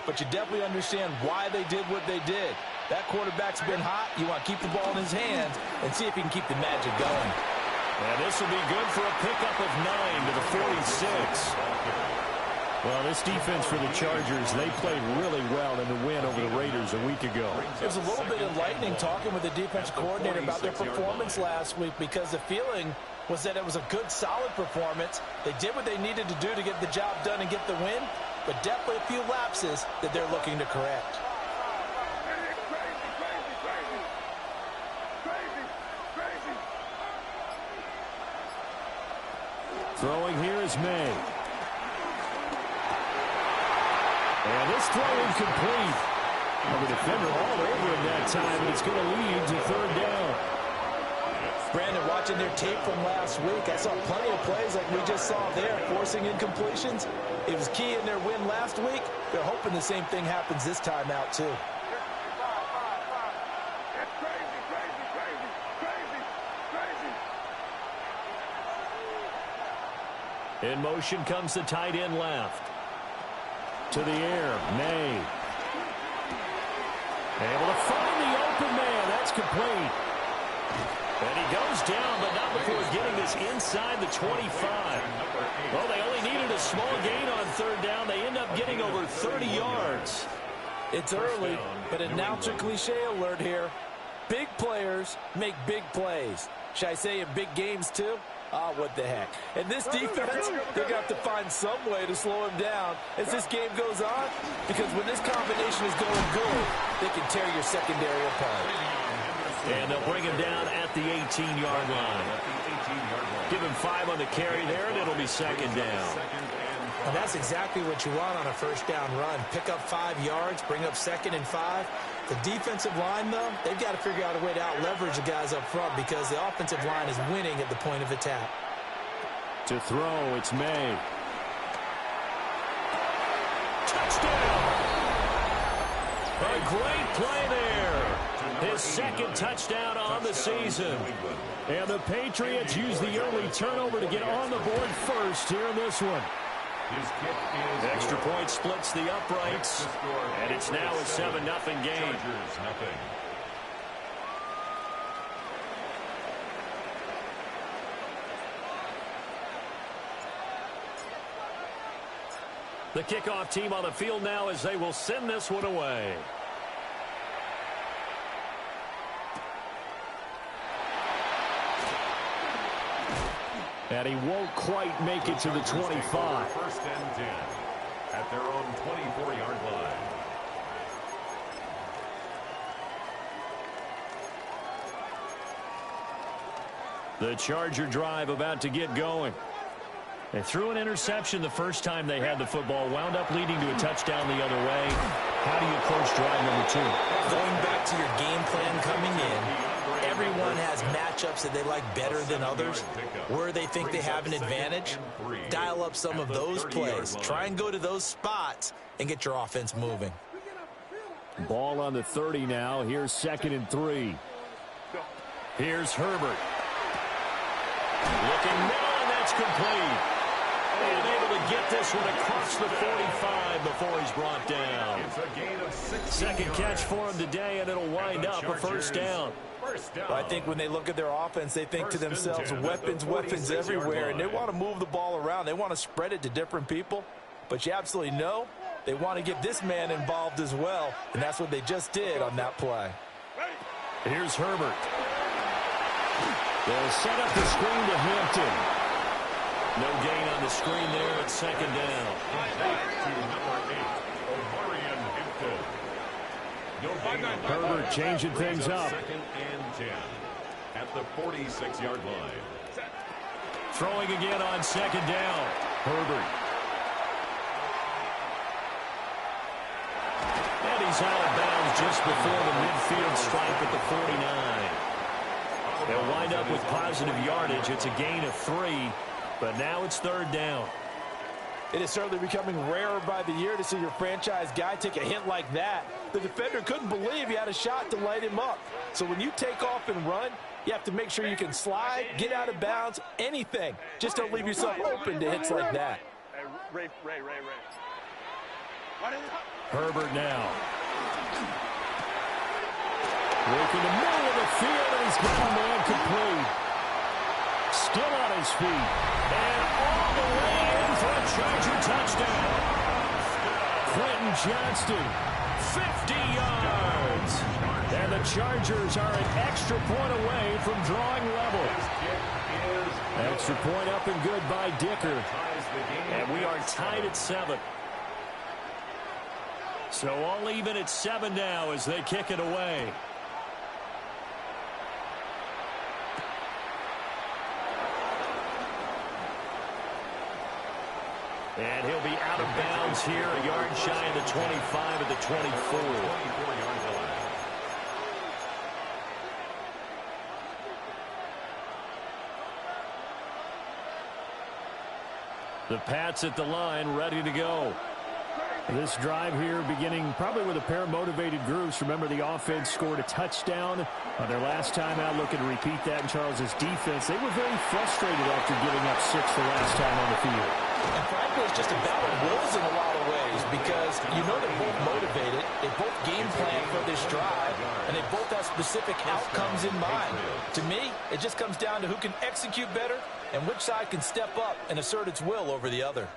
but you definitely understand why they did what they did. That quarterback's been hot. You want to keep the ball in his hands and see if he can keep the magic going. And this will be good for a pickup of 9 to the 46. Well, this defense for the Chargers, they played really well in the win over the Raiders a week ago. It was a little bit enlightening talking with the defensive coordinator about their performance last week, because the feeling was that it was a good, solid performance. They did what they needed to do to get the job done and get the win, but definitely a few lapses that they're looking to correct. Throwing here is May. And this throw incomplete. The defender all over him that time, and it's going to lead to third down. Brandon, watching their tape from last week, I saw plenty of plays like we just saw there, forcing incompletions. It was key in their win last week. They're hoping the same thing happens this time out, too. In motion comes the tight end left. To the air, May. Able to find the open man. That's complete. And he goes down, but not before getting this inside the 25. Well, they only needed a small gain on third down. They end up getting over 30 yards. It's early, but announcer cliche alert here. Big players make big plays. Should I say in big games, too? Ah, what the heck. And this defense, they're going to have to find some way to slow him down as this game goes on, because when this combination is going good, they can tear your secondary apart. And they'll bring him down at the 18-yard line. Give him 5 on the carry there, and it'll be second down. And that's exactly what you want on a first down run. Pick up 5 yards, bring up 2nd and 5. The defensive line, though, they've got to figure out a way to out-leverage the guys up front, because the offensive line is winning at the point of attack. To throw, it's May. Touchdown! A great play there. His second touchdown on the season. And the Patriots use the early turnover to get on the board first here in this one. Extra point splits the uprights, and it's now a 7-0 game. The kickoff team on the field now as they will send this one away. And he won't quite make it to the 25. First and 10 at their own 24-yard line. The Charger drive about to get going. They threw an interception the first time they had the football, wound up leading to a touchdown the other way. How do you approach drive number 2? Going back to your game plan coming in, everyone has matchups that they like better than others, where they think they have an advantage. Dial up some of those plays. Try and go to those spots and get your offense moving. Ball on the 30 now. Here's 2nd and 3. Here's Herbert. Looking middle, and that's complete. And able to get this one across the 45 before he's brought down. Second catch for him today, and it'll wind up a first down. I think when they look at their offense, they think to themselves, weapons everywhere, and they want to move the ball around. They want to spread it to different people, but you absolutely know they want to get this man involved as well, and that's what they just did on that play. Here's Herbert. They'll set up the screen to Hampton. No gain on the screen there at second down. Herbert changing things up. 2nd and 10 at the 46-yard line. Throwing again on second down. Herbert. And he's out of bounds just before the midfield stripe at the 49. They'll wind up with positive yardage. It's a gain of 3, but now it's third down. It is certainly becoming rarer by the year to see your franchise guy take a hit like that. The defender couldn't believe he had a shot to light him up. So when you take off and run, you have to make sure you can slide, get out of bounds, anything. Just don't leave yourself open to hits like that. Ray. What is it? Herbert now. Working the middle of the field, and he's got a man complete. Still on his feet. And all the way in for a Charger touchdown. Quentin Johnston, 50 yards. And the Chargers are an extra point away from drawing level. Extra point up and good by Dicker. And we are tied at 7. So all even at 7 now as they kick it away. And he'll be out of bounds here, a yard shy of the 25 at the 24. The Pats at the line, ready to go. This drive here beginning probably with a pair of motivated groups. Remember, the offense scored a touchdown on their last time out. Looking to repeat that in Charles's defense. They were very frustrated after giving up 6 the last time on the field. And frankly, it's just a battle of wills in a lot of ways because you know they're both motivated. They both game plan for this drive, and they both have specific outcomes in mind. To me, it just comes down to who can execute better and which side can step up and assert its will over the other.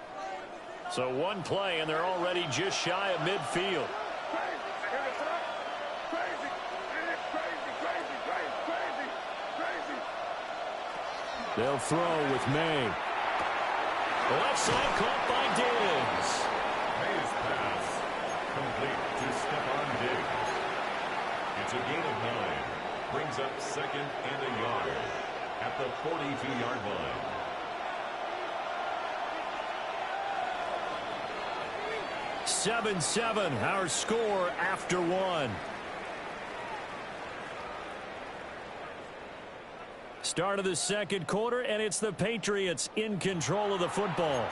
So one play, and they're already just shy of midfield. They'll throw with May. Left side caught by Diggs. May's pass complete to Stephon Diggs. It's a gain of 9. Brings up 2nd and a yard at the 42-yard line. Seven, our score after 1. Start of the second quarter, and it's the Patriots in control of the football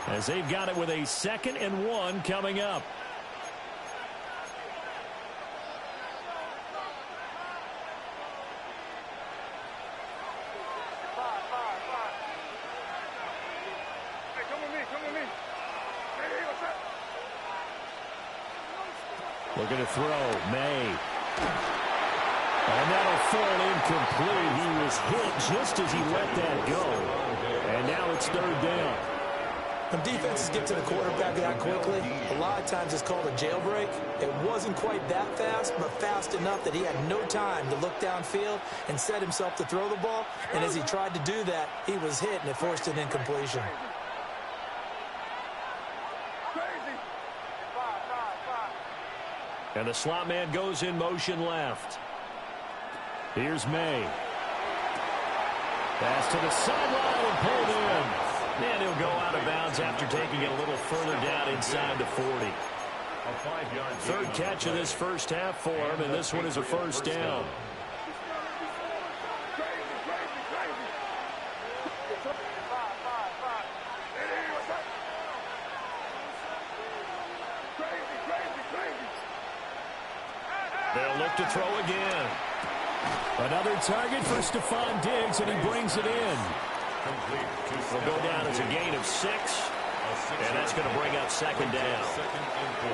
as they've got it with a 2nd and 1 coming up. Looking to throw, May. And that'll fall incomplete. He was hit just as he let that go. And now it's 3rd down. When defenses get to the quarterback that quickly, a lot of times it's called a jailbreak. It wasn't quite that fast, but fast enough that he had no time to look downfield and set himself to throw the ball. And as he tried to do that, he was hit, and it forced an incompletion. And the slot man goes in motion left. Here's May. Pass to the sideline and pulled in. And he'll go out of bounds after taking it a little further down inside the 40. A 5-yard 3rd catch of this first half for him, and this one is a first down. They'll look to throw again. Another target for Stephon Diggs, and he brings it in. Will go down as a gain of 6, and that's going to bring up 2nd down. 2nd and 4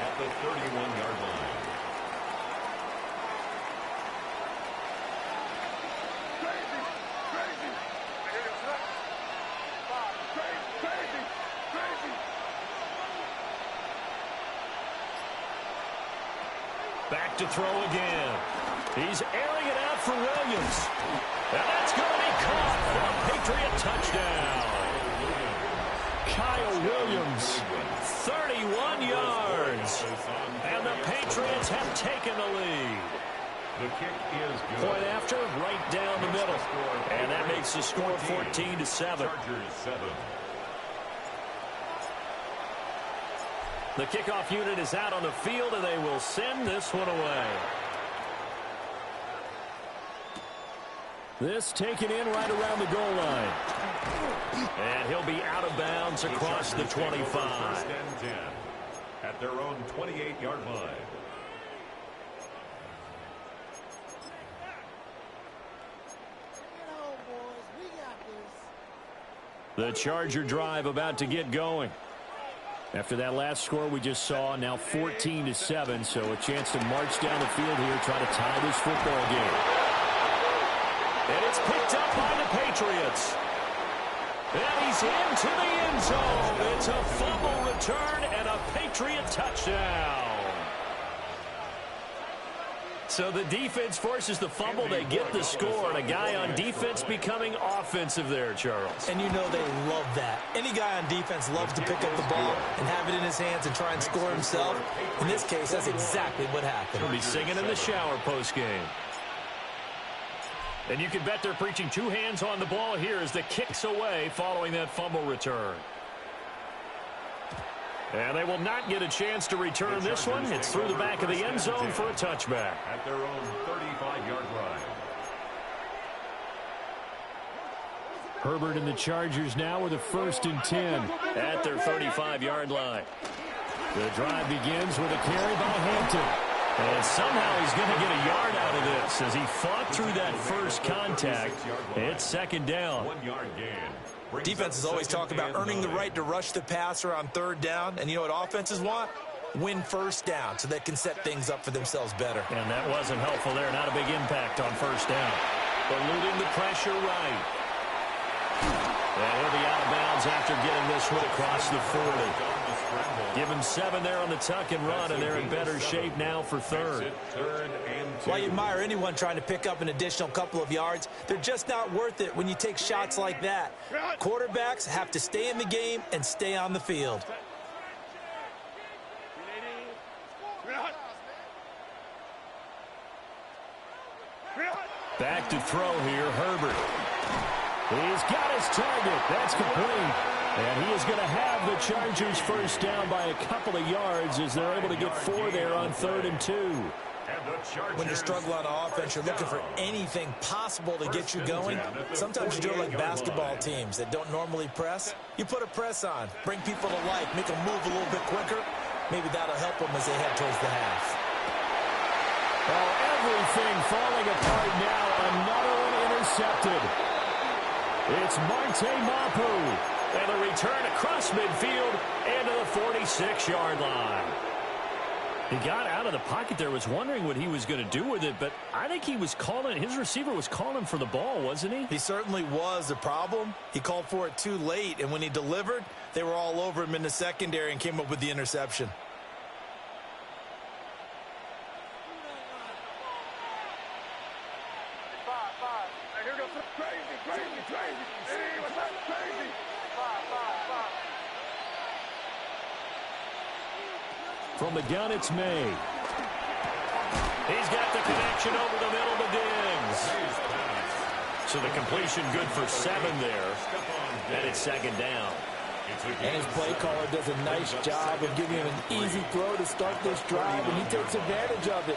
at the 31-yard line. Back to throw again. He's airing it out for Williams. And that's going to be caught for a Patriot touchdown. Kyle Williams, 31 yards. And the Patriots have taken the lead. The kick is good. Point after, right down the middle. And that makes the score 14-7. Chargers 7. The kickoff unit is out on the field, and they will send this one away. This taken in right around the goal line. And he'll be out of bounds across the 25. First and 10 at their own 28-yard line. The Charger drive about to get going. After that last score we just saw, now 14-7, so a chance to march down the field here, try to tie this football game. And it's picked up by the Patriots. And he's into the end zone. It's a fumble return and a Patriot touchdown. So the defense forces the fumble. They get the score, and a guy on defense becoming offensive there, Charles. And you know they love that. Any guy on defense loves to pick up the ball and have it in his hands and try and score himself. In this case, that's exactly what happened. He'll be singing in the shower post-game. And you can bet they're preaching two hands on the ball here as the kick's away following that fumble return. And they will not get a chance to return this one. It's through the back of the end zone for a touchback. At their own 35-yard line. Herbert and the Chargers now with a 1st and 10 at their 35-yard line. The drive begins with a carry by Hampton. And somehow he's going to get a yard out of this as he fought through that first contact. It's 2nd down. 1 yard gain. Defenses always talk about earning the right to rush the passer on 3rd down. And you know what offenses want? Win 1st down so they can set things up for themselves better. And that wasn't helpful there. Not a big impact on 1st down. Eluding the pressure right. And he'll be out of bounds after getting this one across the 40. Give him 7 there on the tuck and run, and they're in better shape now for 3rd. Well, I admire anyone trying to pick up an additional couple of yards. They're just not worth it when you take shots like that. Quarterbacks have to stay in the game and stay on the field. Back to throw here, Herbert. He's got his target. That's complete. And he is going to have the Chargers 1st down by a couple of yards as they're able to get 4 there on 3rd and 2. When you struggle on offense, you're looking for anything possible to get you going. Sometimes you do it like basketball teams that don't normally press. You put a press on, bring people to life, make them move a little bit quicker. Maybe that'll help them as they head towards the half. Oh, everything falling apart now. Another one intercepted. It's Marte Mapu. And a return across midfield and to the 46-yard line. He got out of the pocket there, was wondering what he was going to do with it, but I think he was calling, his receiver was calling for the ball, wasn't he? He certainly was. The problem, he called for it too late, and when he delivered, they were all over him in the secondary and came up with the interception. From the gun, it's May. He's got the connection over the middle to Diggs. So the completion good for 7 there. And it's 2nd down. And his play caller does a nice job of giving him an easy throw to start this drive, and he takes advantage of it.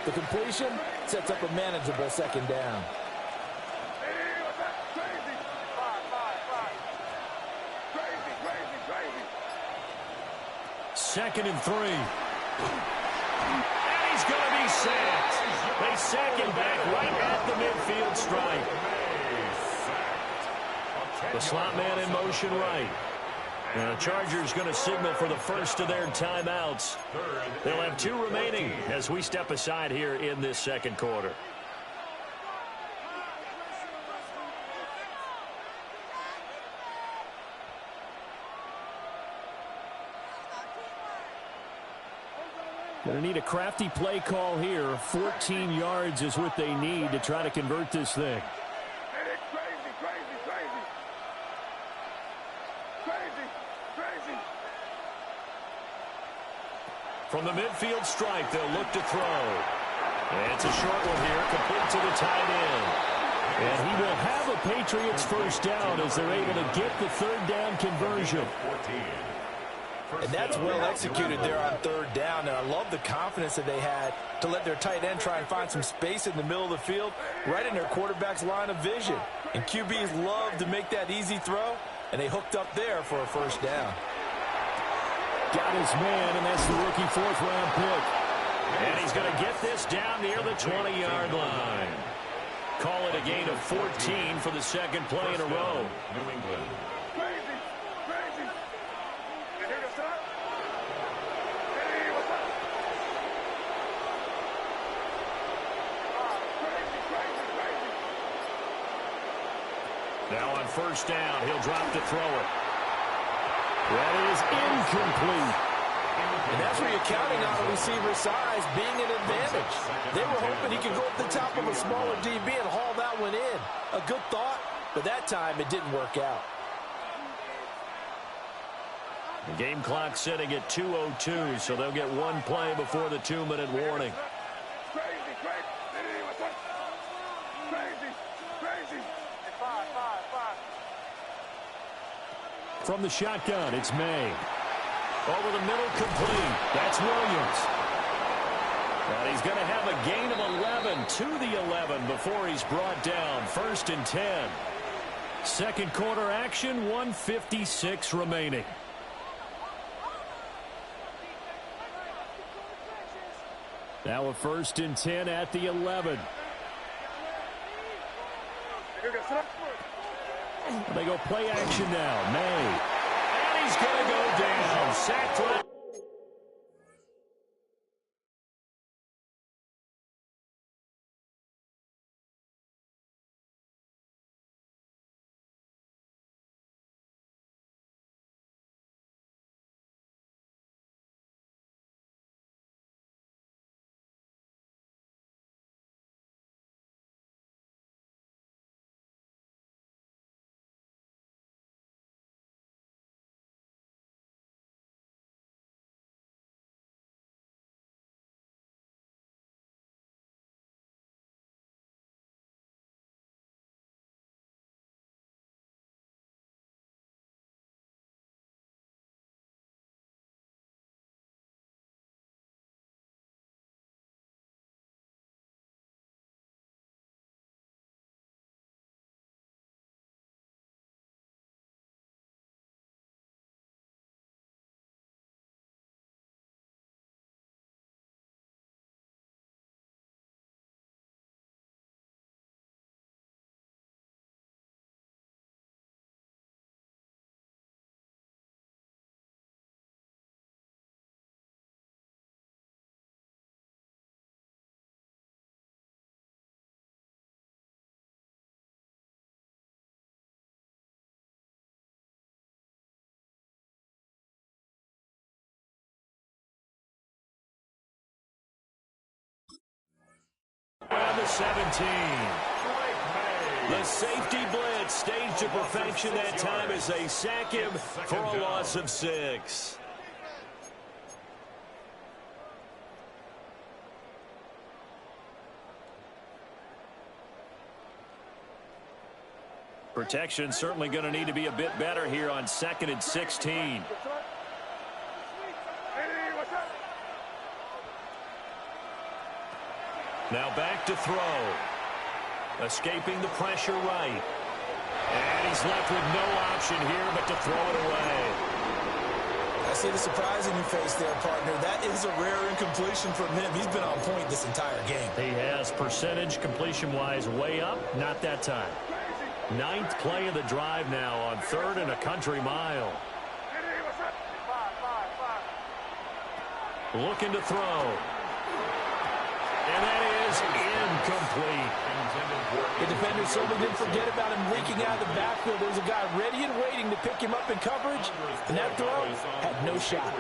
The completion sets up a manageable 2nd down. 2nd and 3. And he's going to be sacked. They sack him back right at the midfield stripe. The slot man in motion right. And the Chargers going to signal for the first of their timeouts. They'll have 2 remaining as we step aside here in this 2nd quarter. Going to need a crafty play call here. 14 yards is what they need to try to convert this thing. From the midfield stripe, they'll look to throw. And it's a short one here, complete to the tight end. And he will have a Patriots 1st down as they're able to get the 3rd down conversion. And that's well executed there on 3rd down. And I love the confidence that they had to let their tight end try and find some space in the middle of the field, right in their quarterback's line of vision. And QBs love to make that easy throw, and they hooked up there for a 1st down. Got his man, and that's the rookie 4th-round pick. And he's going to get this down near the 20-yard line. Call it a gain of 14 for the 2nd play in a row. New England. Now on first down, he'll drop to throw it. That is incomplete. And that's where you're counting on a receiver's size being an advantage. They were hoping he could go up the top of a smaller DB and haul that one in. A good thought, but that time it didn't work out. The game clock sitting at 2:02, so they'll get one play before the 2-minute warning. From the shotgun, it's May. Over the middle, complete. That's Williams. And he's going to have a gain of 11 to the 11 before he's brought down. 1st and 10. Second quarter action, 1:56 remaining. Now a 1st and 10 at the 11. They go play action now. May. And he's going to go down. Sacked right. Around the 17. The safety blitz staged to perfection that time as they sack him for a loss of 6. Protection certainly going to need to be a bit better here on 2nd and 16. Now back to throw. Escaping the pressure right. And he's left with no option here but to throw it away. I see the surprise in your face there, partner. That is a rare incompletion from him. He's been on point this entire game. He has percentage completion-wise way up. Not that time. 9th play of the drive now on 3rd and a country mile. Looking to throw. And that is incomplete. The defender certainly didn't forget about him leaking out of the backfield. There was a guy ready and waiting to pick him up in coverage, and that throw had no shot.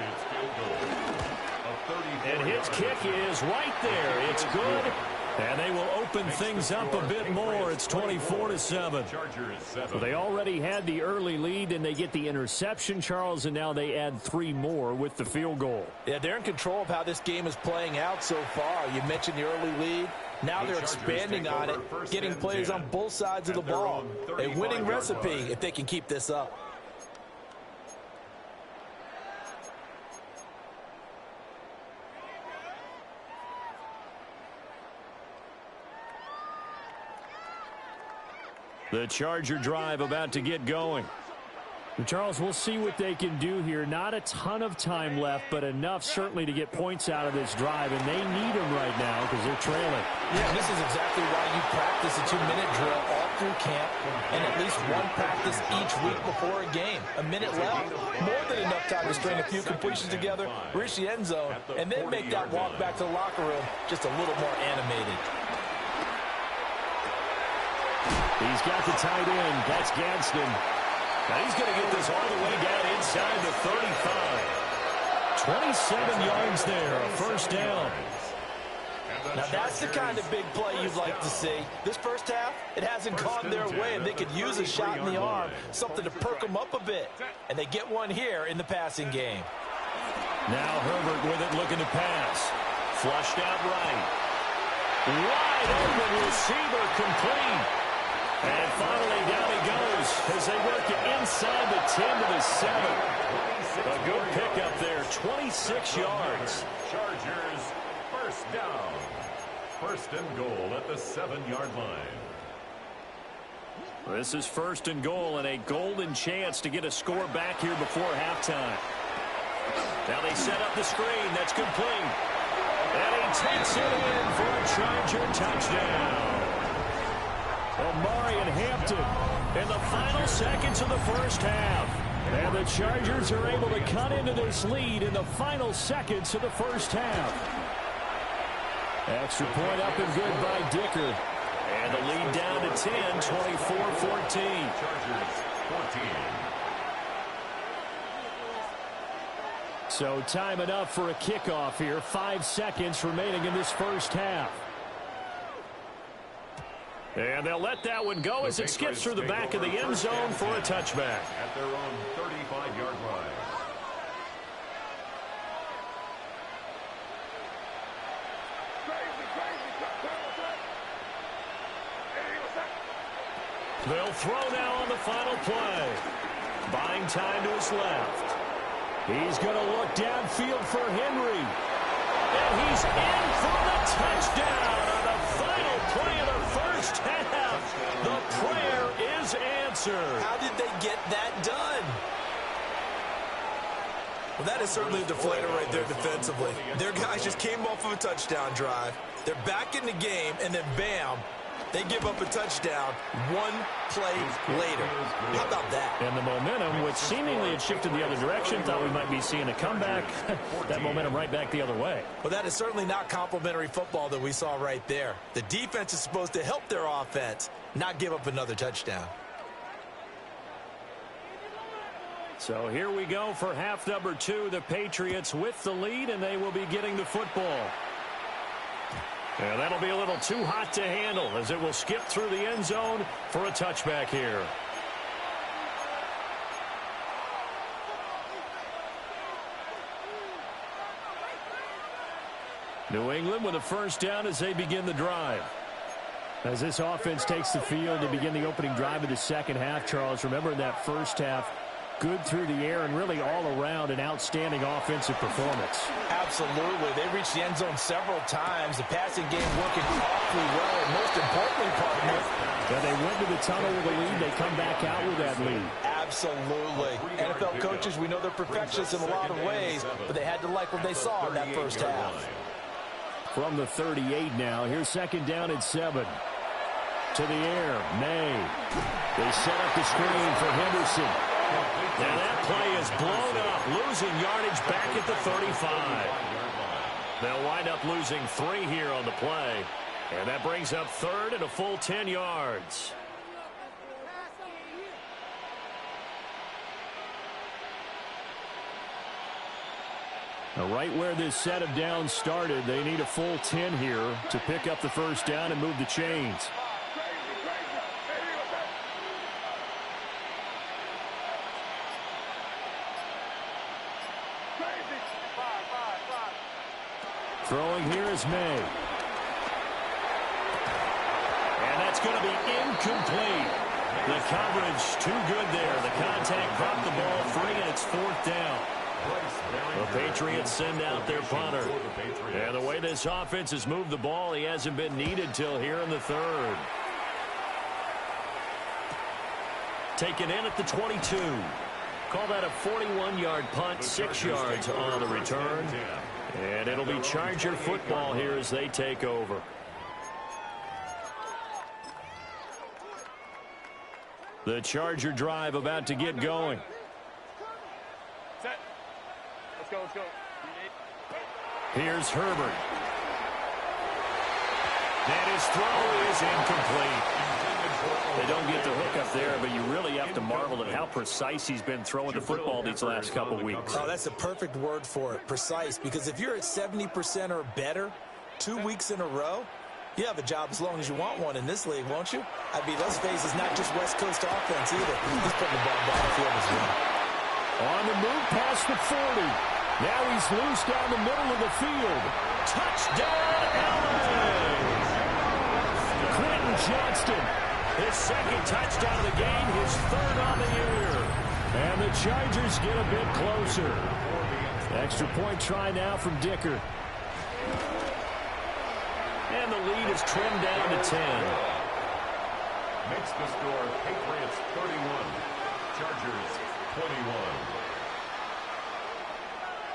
And his kick is right there. It's good. And they will open things up a bit more. It's 24-7. Well, they already had the early lead, and they get the interception, Charles, and now they add 3 more with the field goal. Yeah, they're in control of how this game is playing out so far. You mentioned the early lead. Now they're expanding on it, getting plays on both sides of the ball. A winning recipe if they can keep this up. The Charger drive about to get going. Charles, we'll see what they can do here. Not a ton of time left, but enough certainly to get points out of this drive, and they need them right now because they're trailing. Yeah, this is exactly why you practice a 2-minute drill all through camp and at least one practice each week before a game. A minute left, more than enough time to string a few completions together, reach the end zone, and then make that walk back to the locker room just a little more animated. He's got the tight end. That's Gadsden. Now he's going to get this all the way down inside the 35. 27 yards there, a first down. Now that's the kind of big play you'd like to see. This first half, it hasn't gone their way, and they could use a shot in the arm, something to perk them up a bit. And they get one here in the passing game. Now Herbert with it, looking to pass. Flushed out right. Wide open receiver, complete. And finally down he goes as they work it inside the 10 to the 7. A good pickup there, 26 yards. Chargers, first down. First and goal at the 7-yard line. This is first and goal and a golden chance to get a score back here before halftime. Now they set up the screen. That's complete. And he takes it in for a Charger touchdown. Omari and Hampton in the final seconds of the first half. And the Chargers are able to cut into this lead in the final seconds of the first half. Extra point up and good by Dicker. And the lead down to 10, 24-14. Chargers, 14. So time enough for a kickoff here. 5 seconds remaining in this first half. And they'll let that one go as it skips through the back of the end zone for a touchback. At their own 35-yard line. They'll throw now on the final play. Buying time to his left. He's going to look downfield for Henry. And he's in for the touchdown on the final play of the first half. The prayer is answered. How did they get that done? Well, that is certainly a deflator right there defensively. Their guys just came off of a touchdown drive. They're back in the game, and then bam, they give up a touchdown one play later. How about that? And the momentum, which seemingly had shifted the other direction, thought we might be seeing a comeback. That momentum right back the other way. Well, that is certainly not complimentary football that we saw right there. The defense is supposed to help their offense, not give up another touchdown. So here we go for half number 2. The Patriots with the lead, and they will be getting the football. And that'll be a little too hot to handle as it will skip through the end zone for a touchback here. New England with a first down as they begin the drive. As this offense takes the field to begin the opening drive of the second half, Charles, remember in that first half, good through the air and really all around an outstanding offensive performance. Absolutely. They reached the end zone several times. The passing game working awfully well. And most importantly, partner, when they went to the tunnel with a lead, they come back out with that lead. Absolutely. NFL coaches, we know they're perfectionists in a lot of ways, but they had to like what they saw in that first half. From the 38 now, here's second down at 7. To the air, May. They set up the screen for Henderson. Now that play is blown up, losing yardage back at the 35. They'll wind up losing 3 here on the play. And that brings up third and a full 10 yards. Now right where this set of downs started, they need a full 10 here to pick up the first down and move the chains. Throwing here is May. And that's going to be incomplete. The coverage too good there. The contact dropped the ball free, and it's fourth down. The Patriots send out their punter. And the way this offense has moved the ball, he hasn't been needed till here in the third. Taken in at the 22. Call that a 41-yard punt, 6 yards on the return. And it'll be Charger football here as they take over. The Charger drive about to get going. Set. Let's go, let's go. Here's Herbert. And his throw is incomplete. They don't get the hook up there, but you really have to marvel at how precise he's been throwing the football these last couple weeks. Oh, that's a perfect word for it, precise, because if you're at 70% or better 2 weeks in a row, you have a job as long as you want one in this league, won't you? I mean, let's face it, it's not just West Coast offense either. He's putting the ball down the field as well. On the move past the 40. Now he's loose down the middle of the field. Touchdown, LA! Quentin Johnston, his second touchdown of the game, his third on the year. And the Chargers get a bit closer. Extra point try now from Dicker. And the lead is trimmed down to 10. Makes the score Patriots 31, Chargers 21.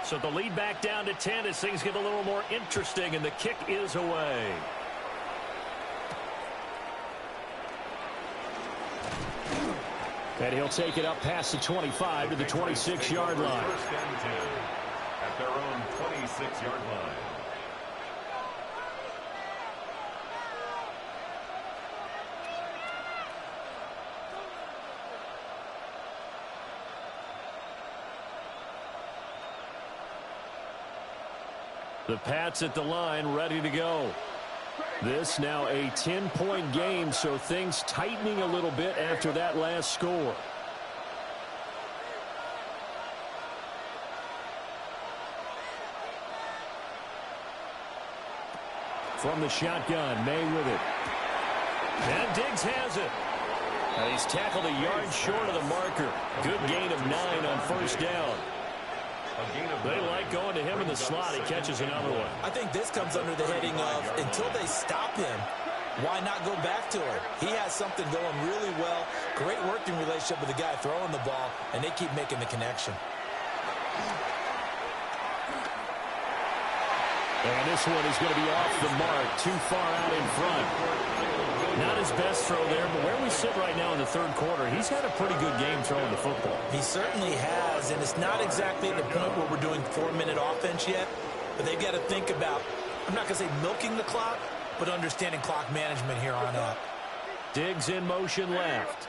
So the lead back down to 10 as things get a little more interesting, and the kick is away. And he'll take it up past the 25 to the 26-yard line. First and 10 at their own 26-yard line. The Pats at the line, ready to go. This now a 10-point game, so things tightening a little bit after that last score. From the shotgun, May with it. And Diggs has it. And he's tackled a yard short of the marker. Good gain of 9 on first down. They like going to him in the slot. He catches another one. I think this comes under the heading of, until they stop him, why not go back to him? He has something going really well. Great working relationship with the guy throwing the ball, and they keep making the connection. And this one is going to be off the mark, too far out in front. Not his best throw there, but where we sit right now in the third quarter, he's had a pretty good game throwing the football. He certainly has, and it's not exactly at the point where we're doing 4-minute offense yet, but they've got to think about, I'm not going to say milking the clock, but understanding clock management here on out. Diggs in motion left.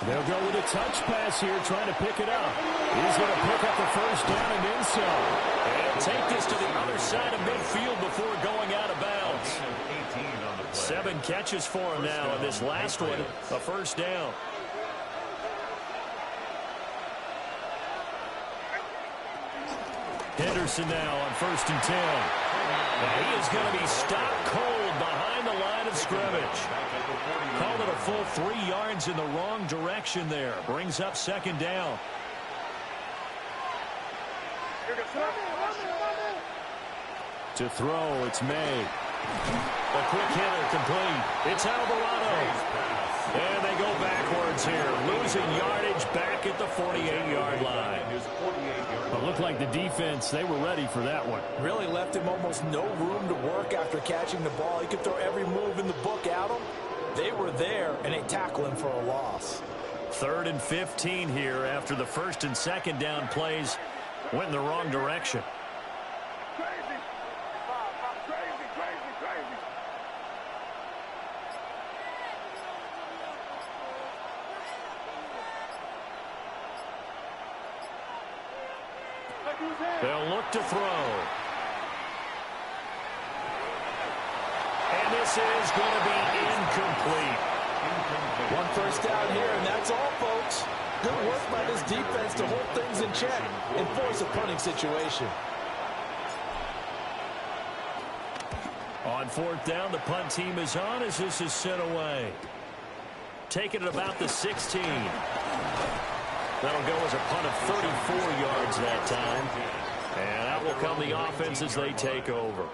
They'll go with a touch pass here, trying to pick it up. He's going to pick up the first down and then some. And take this to the other side of midfield before going out of bounds. 7 catches for him now, and this last one, a first down. Henderson now on 1st and 10. And he is going to be stopped cold behind the line of scrimmage. Called it a full 3 yards in the wrong direction there. Brings up 2nd down. To throw, it's May. A quick hitter complete. It's Alvarado. And they go backwards here. Losing yardage back at the 48-yard line. But looked like the defense, they were ready for that one. Really left him almost no room to work after catching the ball. He could throw every move in the book at him. They were there, and they tackle him for a loss. 3rd and 15 here after the 1st and 2nd down plays went in the wrong direction. They'll look to throw. And this is going to be incomplete. One first down here, and that's all, folks. Good work by this defense to hold things in check and force a punting situation. On 4th down, the punt team is on as this is sent away. Taking it about the 16. That'll go as a punt of 34 yards that time. And out will come the offense as they take over.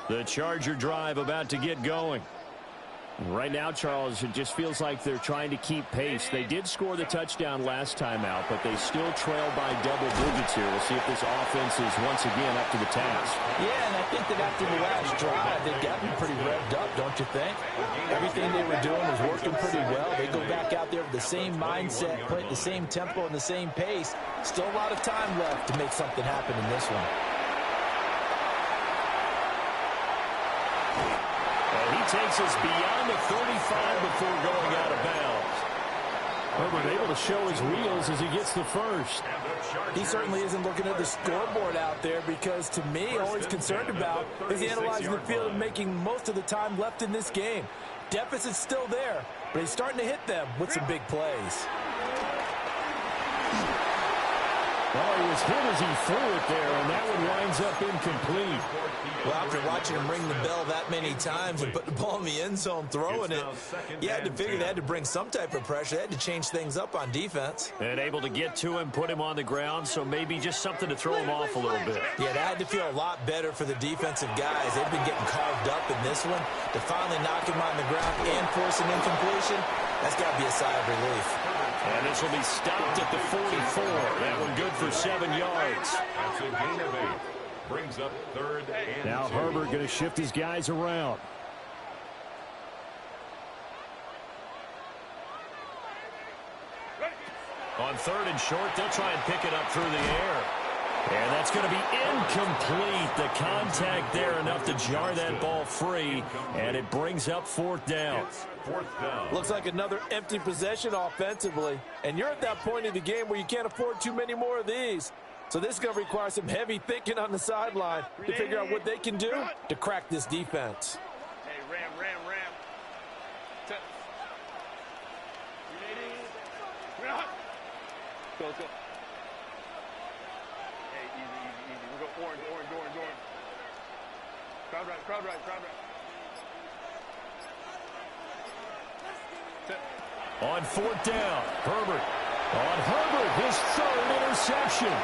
The Charger drive about to get going. Right now, Charles, it just feels like they're trying to keep pace. They did score the touchdown last time out, but they still trail by double digits here. We'll see if this offense is once again up to the task. Yeah, and I think that after the last drive, they've gotten pretty revved up, don't you think? Everything they were doing was working pretty well. They go back out there with the same mindset, play at the same tempo and the same pace. Still a lot of time left to make something happen in this one. He takes us beyond the 35 before going out of bounds. Herbert able to show his wheels as he gets the first. He certainly isn't looking at the scoreboard out there because, to me, all he's concerned about is analyzing the field and making most of the time left in this game. Deficit's still there, but he's starting to hit them with some big plays. Well, he was hit as he threw it there, and that one winds up incomplete. Well, after watching him ring the bell that many times and put the ball in the end zone throwing it, you had to figure they had to bring some type of pressure. They had to change things up on defense. And able to get to him, put him on the ground, so maybe just something to throw him off a little bit. Yeah, that had to feel a lot better for the defensive guys. They've been getting carved up in this one. To finally knock him on the ground and force an incompletion, that's got to be a sigh of relief. And this will be stopped at the 44. That one good for 7 yards. That's a gain of 8. Brings up 3rd and 2. Now Herbert going to shift his guys around. On 3rd and short, they'll try and pick it up through the air. And that's going to be incomplete. The contact there enough to jar that ball free, and it brings up 4th down. 4th down. Looks like another empty possession offensively. And you're at that point in the game where you can't afford too many more of these. So this is going to require some heavy thinking on the sideline to figure out what they can do to crack this defense. Hey, ram. Let's go. Hey, easy. We'll go orange. Crowd right. On 4th down, Herbert. On Herbert, his 3rd interception.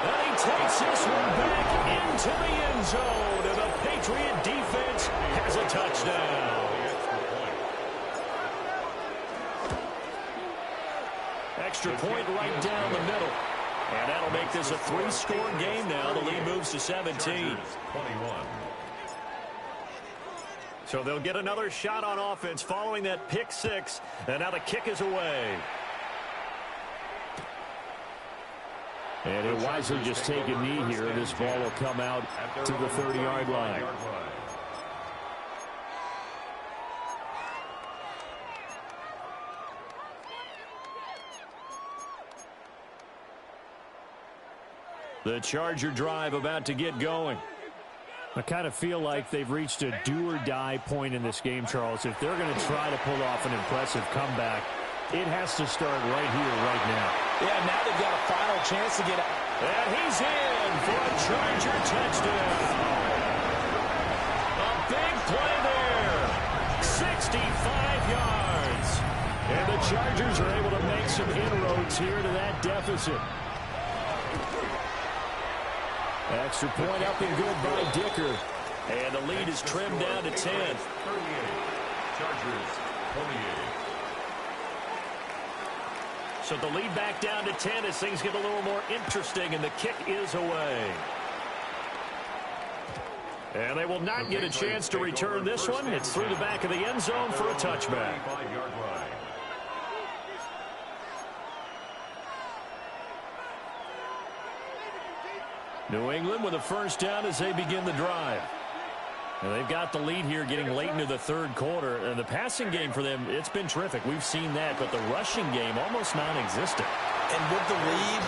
And he takes this one back into the end zone, and the Patriot defense has a touchdown. Extra point right down the middle. And that'll make this a 3-score game now. The lead moves to 17. 21. So they'll get another shot on offense following that pick 6. And now the kick is away. And he'll wisely just take a knee here. This ball will come out to the 30-yard line. The Charger drive about to get going. I kind of feel like they've reached a do-or-die point in this game, Charles. If they're going to try to pull off an impressive comeback, it has to start right here, right now. Yeah, now they've got a final chance to get out. And he's in for a Charger touchdown. A big play there. 65 yards. And the Chargers are able to make some inroads here to that deficit. Extra point up and good by Dicker. And the lead is trimmed down to 10. 38. Chargers 28. So the lead back down to 10 as things get a little more interesting, and the kick is away. And they will not get a chance to return this one. It's through the back of the end zone for a touchback. 25-yard line. New England with a first down as they begin the drive. And they've got the lead here getting late into the 3rd quarter. And the passing game for them, it's been terrific. We've seen that, but the rushing game almost non-existent. And with the lead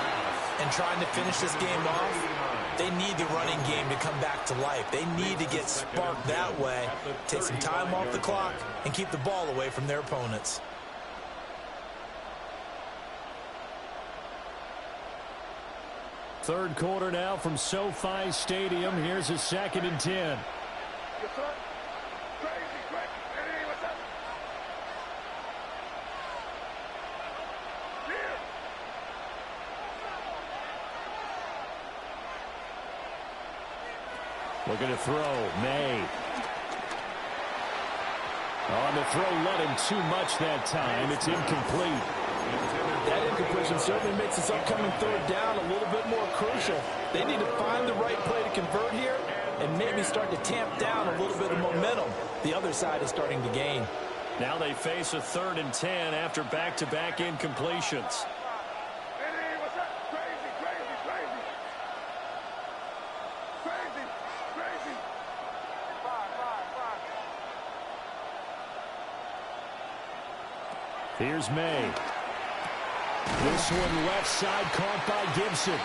and trying to finish this game off, they need the running game to come back to life. They need to get sparked that way, take some time off the clock, and keep the ball away from their opponents. Third quarter now from SoFi Stadium. Here's a 2nd and 10. Yes, sir. Crazy. Hey, what's up? Here. Looking to throw. May. On the throw, let him too much that time. It's incomplete. That incompletion certainly makes this upcoming 3rd down a little bit more crucial. They need to find the right play to convert here and maybe start to tamp down a little bit of momentum the other side is starting to gain. Now they face a 3rd and 10 after back-to-back incompletions. Hey, what's up? Crazy. Here's May. This one left side caught by Gibson.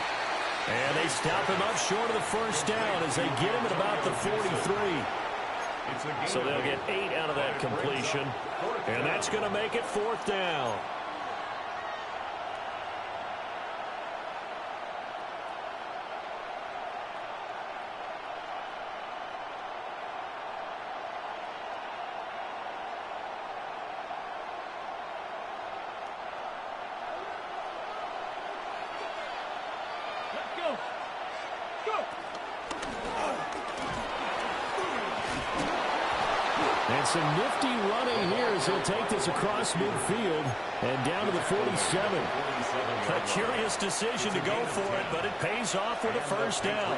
And they stop him up short of the first down as they get him at about the 43. So they'll get 8 out of that completion. And that's going to make it 4th down. And some nifty running here as he'll take this across midfield and down to the 47. A curious decision to go for it, but it pays off with a first down.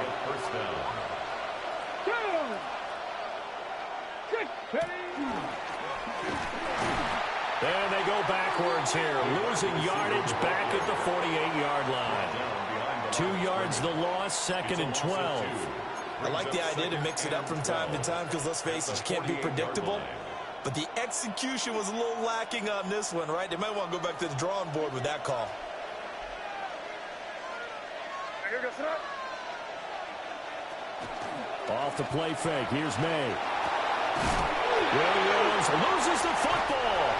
And they go backwards here, losing yardage back at the 48-yard line. 2 yards the loss, 2nd and 12. I like the idea to mix it up from time to time because, let's face it, you can't be predictable. But the execution was a little lacking on this one, right? They might want to go back to the drawing board with that call. Off the play fake. Here's May. Williams loses the football.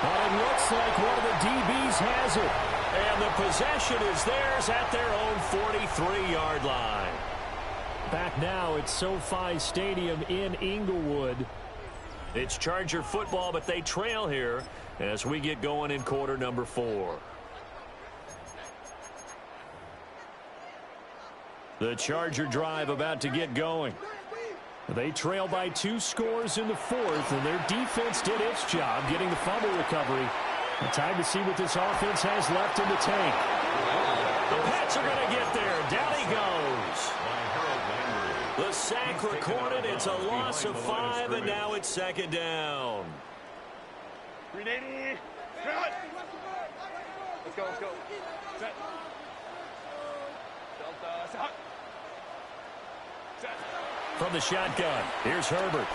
But it looks like one of the DBs has it. And the possession is theirs at their own 43-yard line. Back now at SoFi Stadium in Inglewood. It's Charger football, but they trail here as we get going in quarter number 4. The Charger drive about to get going. They trail by 2 scores in the 4th, and their defense did its job getting the fumble recovery. Time to see what this offense has left in the tank. The Pats are going to get there. Down he goes. The sack recorded. It's a loss of 5, and now it's 2nd down. 380. Let's go, let's go. Set. Delta, set. Set. From the shotgun, here's Herbert.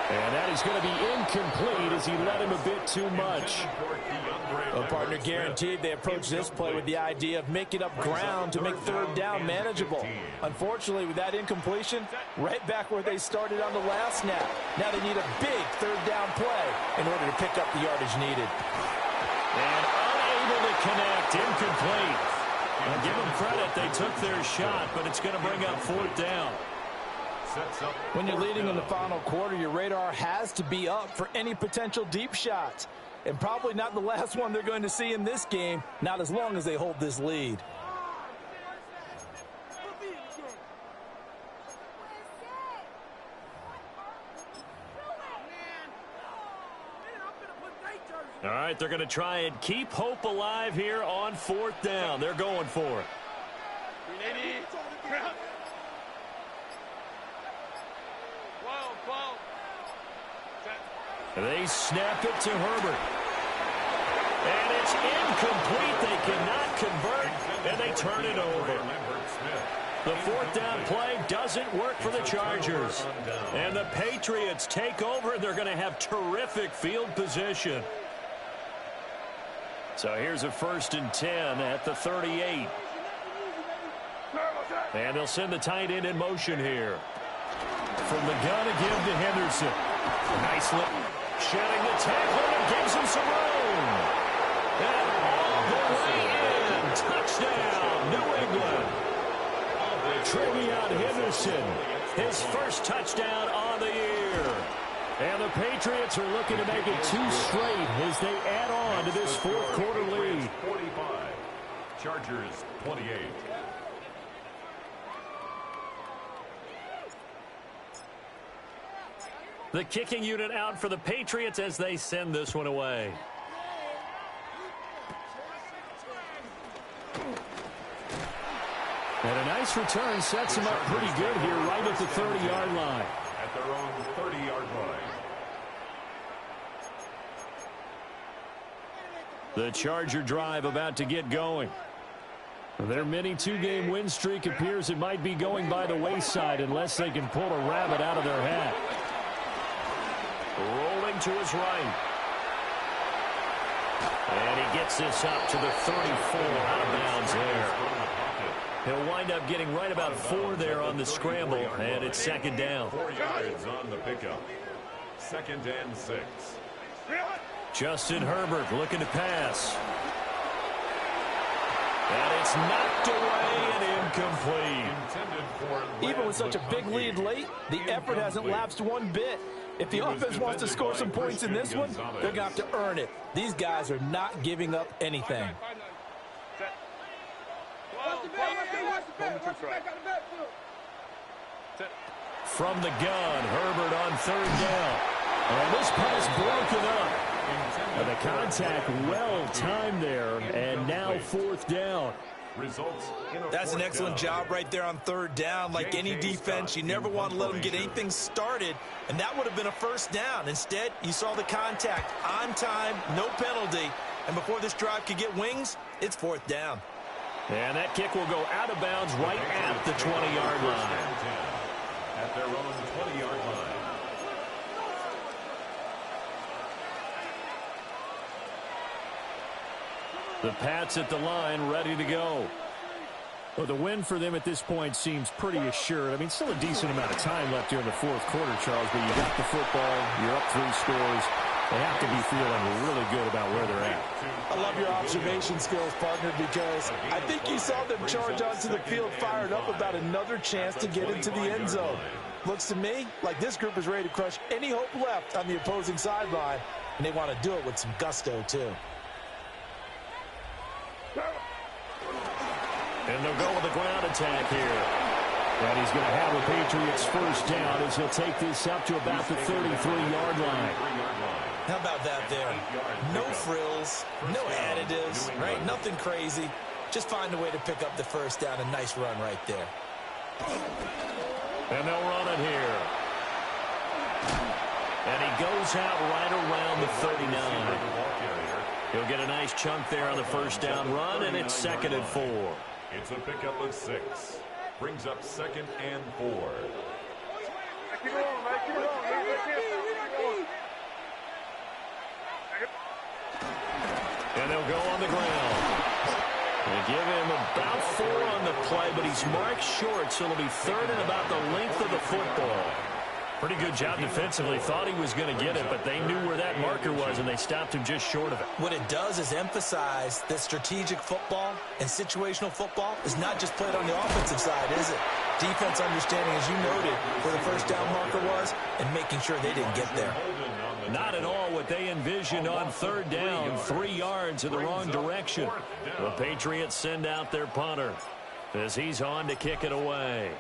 And that is going to be incomplete as he let him a bit too much. Well, partner, guaranteed they approach this play with the idea of making up ground to make 3rd down manageable. Unfortunately, with that incompletion, right back where they started on the last snap. Now they need a big 3rd down play in order to pick up the yardage needed. And unable to connect, incomplete. Now give them credit, they took their shot, but it's going to bring up 4th down. When you're leading in the final quarter, your radar has to be up for any potential deep shots. And probably not the last one they're going to see in this game, not as long as they hold this lead. All right, they're going to try and keep hope alive here on 4th down. They're going for it. 380. 12. Set. They snap it to Herbert. And it's incomplete. They cannot convert, and they turn it over. The 4th down play doesn't work for the Chargers. And the Patriots take over, and they're going to have terrific field position. So here's a 1st and 10 at the 38. And they'll send the tight end in motion here. From the gun again to Henderson. Nice look. Shedding the tackle and gives him some room. And all the way in. Touchdown, New England. Trevion Henderson, his first touchdown on the year. And the Patriots are looking to make it 2 straight as they add on to this 4th quarter lead. 45. Chargers 28. The kicking unit out for the Patriots as they send this one away. And a nice return sets him up pretty good here right at the 30-yard line. At their own 30-yard line. The Charger drive about to get going. Their mini 2-game win streak appears it might be going by the wayside unless they can pull a rabbit out of their hat. Rolling to his right. And he gets this up to the 34, out of bounds there. He'll wind up getting right about 4 there on the scramble, and it's second down. 4 yards on the pickup. 2nd and 6. Justin Herbert looking to pass. And it's knocked away and incomplete. Even with such a big lead late, the effort hasn't lapsed one bit. If the offense wants to score some points in this one, they're going to have to earn it. These guys are not giving up anything. From the gun, Herbert on 3rd down. And this pass broken up. And the contact well timed there, and now 4th down. That's an excellent job right there on 3rd down. Like any defense, you never want to let them get anything started, and that would have been a 1st down. Instead, you saw the contact on time, no penalty, and before this drive could get wings, it's 4th down. And that kick will go out of bounds right at the 20-yard line. At their own 20-yard line. The Pats at the line, ready to go. Well, the win for them at this point seems pretty assured. I mean, still a decent amount of time left here in the 4th quarter, Charles, but you got the football, you're up 3 scores. They have to be feeling really good about where they're at. I love your observation skills, partner, because I think you saw them charge onto the field fired up about another chance to get into the end zone. Looks to me like this group is ready to crush any hope left on the opposing sideline, and they want to do it with some gusto, too. And they'll go with a ground attack here. And he's going to have the Patriots 1st down as he'll take this up to about the 33-yard line. How about that there? No frills, no additives, right? Nothing crazy. Just find a way to pick up the 1st down. A nice run right there. And they'll run it here. And he goes out right around the 39. He'll get a nice chunk there on the 1st down run, and it's 2nd and 4. It's a pickup of 6. Brings up 2nd and 4. And they'll go on the ground. They give him about 4 on the play, but he's marked short, so it'll be 3rd and about the length of the football. Pretty good job defensively. Thought he was going to get it, but they knew where that marker was, and they stopped him just short of it. What it does is emphasize that strategic football and situational football is not just played on the offensive side, is it? Defense understanding, as you noted, where the 1st down marker was and making sure they didn't get there. Not at all what they envisioned on 3rd down. 3 yards in the wrong direction. The Patriots send out their punter as he's on to kick it away.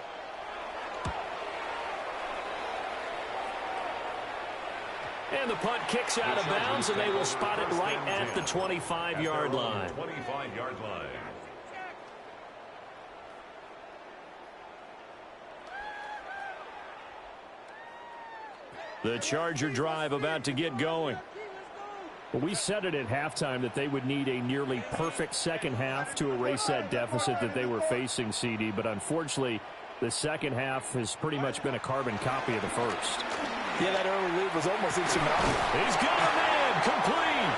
And the punt kicks out of bounds, and they will spot it right at the 25-yard line. 25-yard line. The Charger drive about to get going. Well, we said it at halftime that they would need a nearly perfect second half to erase that deficit that they were facing, CD, but unfortunately, the second half has pretty much been a carbon copy of the first. Yeah, that early lead was almost insurmountable. He's got a man, complete.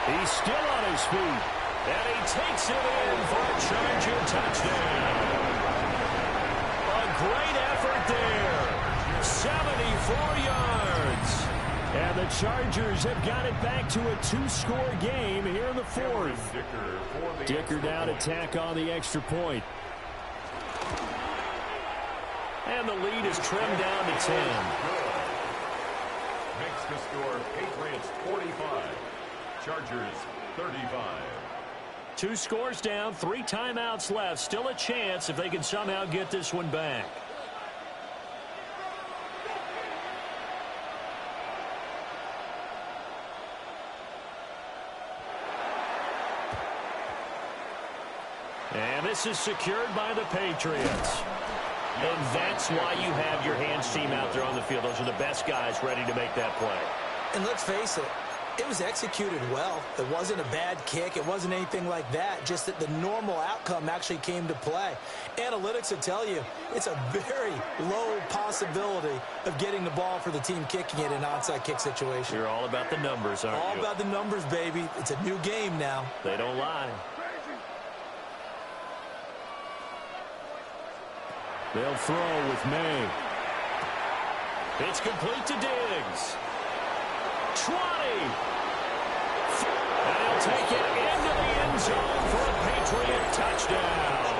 He's still on his feet. And he takes it in for a Charger touchdown. A great effort there. 74 yards. And the Chargers have got it back to a 2-score game here in the 4th. Dicker down to tack on the extra point. And the lead is trimmed down to 10. Makes the score Patriots 45, Chargers 35. 2 scores down, 3 timeouts left. Still a chance if they can somehow get this one back. And this is secured by the Patriots. And that's why you have your hands team out there on the field. Those are the best guys ready to make that play. And let's face it, It was executed well. It wasn't a bad kick. It wasn't anything like that. Just that the normal outcome actually came to play. Analytics will tell you it's a very low possibility of getting the ball for the team kicking it in an onside kick situation. You're all about the numbers, aren't you? All about the numbers, baby. It's a new game now. They don't lie. They'll throw with May. It's complete to Diggs. 20. And he'll take it into the end zone for a Patriot touchdown.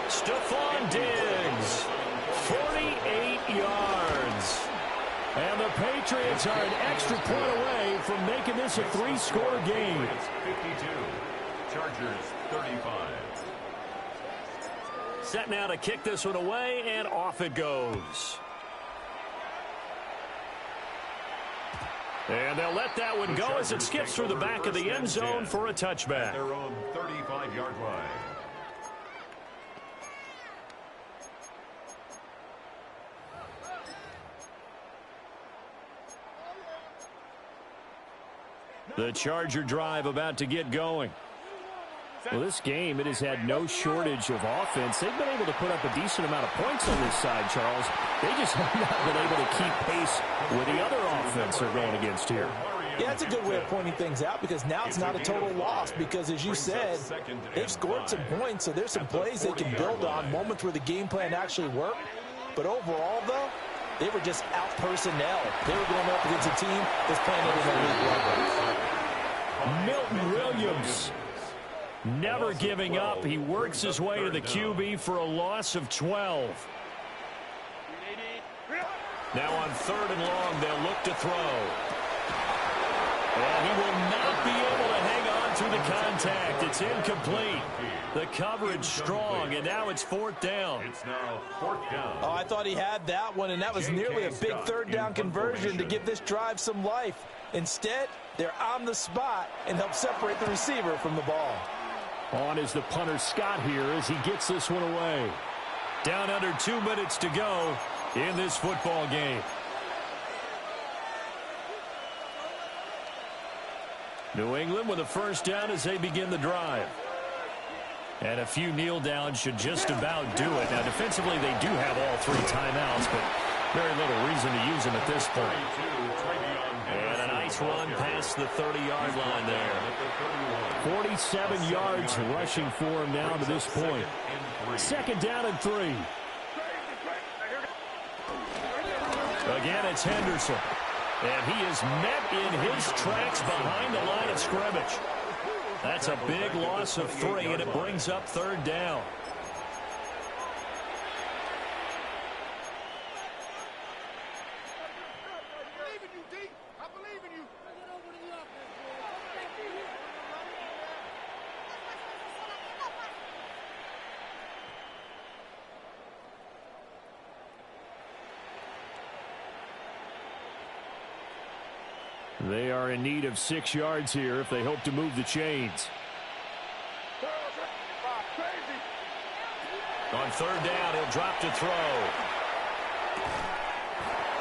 Stephon Diggs, 48 yards. And the Patriots are an extra point away from making this a three-score game. 52. Chargers 35. Set now to kick this one away, and off it goes. And they'll let that one go as it skips through the back of the end zone for a touchback. Their own 35-yard line. The Charger drive about to get going. Well, this game, it has had no shortage of offense. They've been able to put up a decent amount of points on this side, Charles. They just have not been able to keep pace with the other offense they're going against here. Yeah, that's a good way of pointing things out because now it's not a total loss because, as you said, they've scored some points, so there's some plays they can build on, moments where the game plan actually worked. But overall, though, they were just out-personnel. They were going up against a team that's playing at an elite level. Milton Williams, never giving up. He works his way to the QB for a loss of 12. Now on 3rd and long, they'll look to throw. And he will not be able to hang on through the contact. It's incomplete. The coverage strong, and now it's 4th down. It's now 4th down. Oh, I thought he had that one, and that was nearly a big 3rd down conversion to give this drive some life. Instead, they're on the spot and help separate the receiver from the ball. On is the punter Scott here as he gets this one away. Down under 2 minutes to go in this football game. New England with a 1st down as they begin the drive. And a few kneel downs should just about do it. Now, defensively, they do have all 3 timeouts, but very little reason to use them at this point. And a nice run past the 30-yard line there. 47 yards rushing for him now to this point. 2nd down and 3. Again, it's Henderson. And he is met in his tracks behind the line of scrimmage. That's a big loss of 3, and it brings up 3rd down. They are in need of 6 yards here if they hope to move the chains. On 3rd down, he'll drop to throw.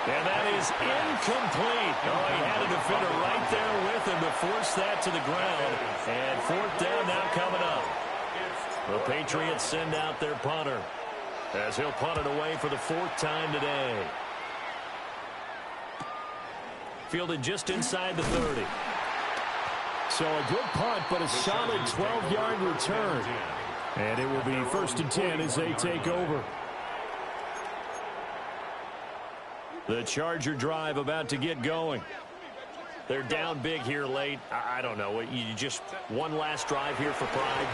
And that is incomplete. Oh, he had a defender right there with him to force that to the ground. And 4th down now coming up. The Patriots send out their punter as he'll punt it away for the 4th time today. Fielded just inside the 30. So a good punt, but a solid 12-yard return. And it will be 1st and 10 as they take over. The Charger drive about to get going. They're down big here late. I don't know. You just one last drive here for pride.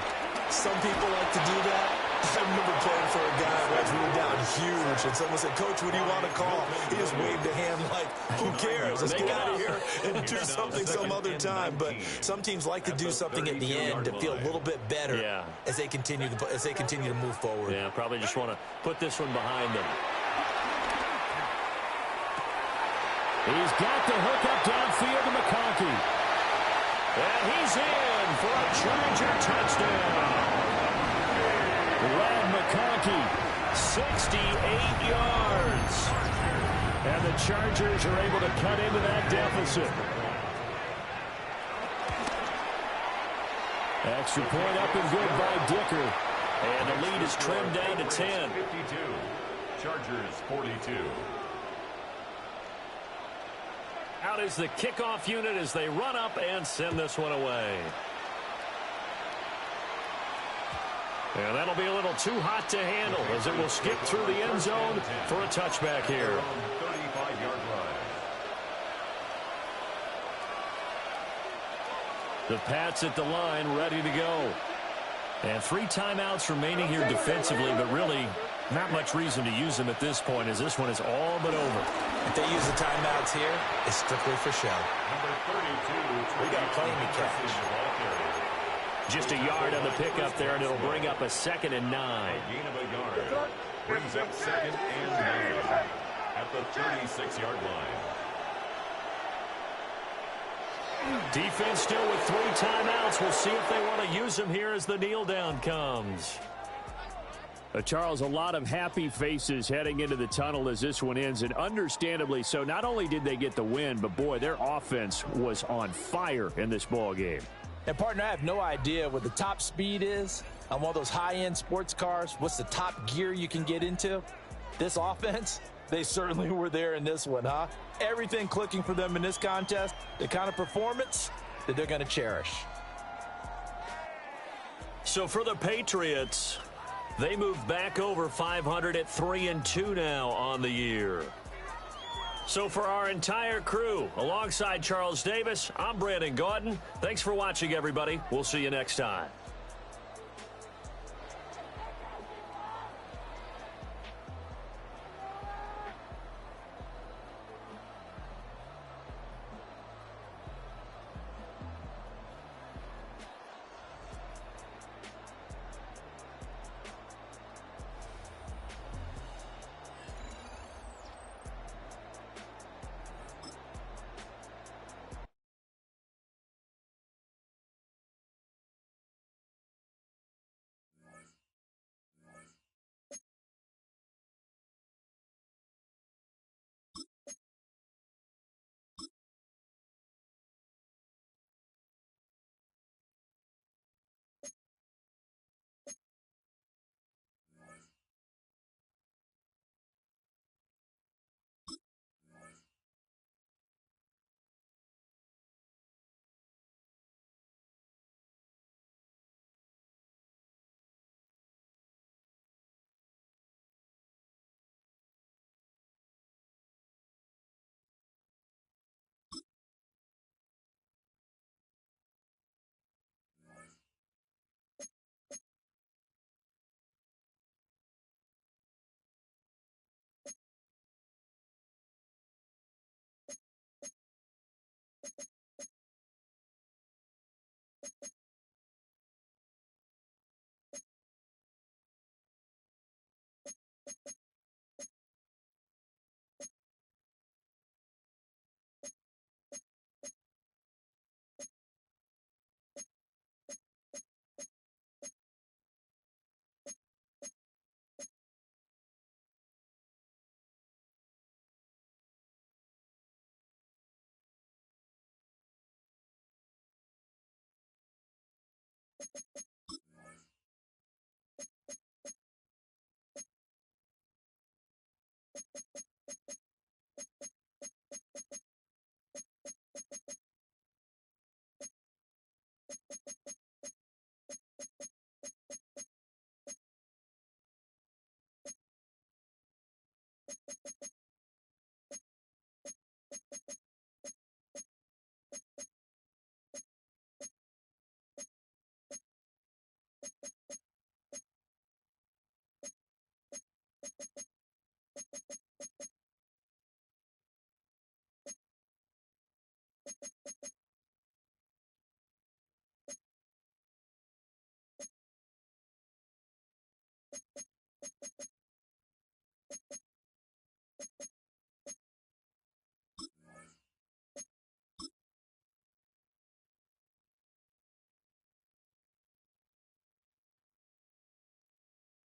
Some people like to do that. I remember playing for a guy once we were down huge, and someone said, "Coach, what do you want to call?" He just waved a hand like, "Who cares? Let's get out of here and do something some other time." But some teams like to do something at the end to feel a little bit better as they continue to move forward. Yeah, probably just want to put this one behind them. He's got the hook up downfield to McConkey. And he's in for a Charger touchdown. Rod McConkey, 68 yards. And the Chargers are able to cut into that deficit. Extra point up and good by Dicker. And the lead is trimmed down to 10. 52. Chargers 42. Out is the kickoff unit as they run up and send this one away. And that'll be a little too hot to handle as it will skip through the end zone for a touchback here. 35-yard line. The Pats at the line ready to go. And 3 timeouts remaining here defensively, but really not much reason to use them at this point as this one is all but over. If they use the timeouts here, it's strictly for show. Number 32. We got a plane to catch. Just a yard on the pickup there, and it'll bring up a 2nd and 9. Gain of a yard. Brings up 2nd and 9 at the 36-yard line. Defense still with 3 timeouts. We'll see if they want to use them here as the kneel down comes. Charles, a lot of happy faces heading into the tunnel as this one ends, and understandably so. Not only did they get the win, but boy, their offense was on fire in this ball game. And, partner, I have no idea what the top speed is on one of those high-end sports cars. What's the top gear you can get into? This offense, they certainly were there in this one, huh? Everything clicking for them in this contest, the kind of performance that they're going to cherish. So for the Patriots, they move back over 500 at 3-2 now on the year. So for our entire crew, alongside Charles Davis, I'm Brandon Gaudin. Thanks for watching, everybody. We'll see you next time.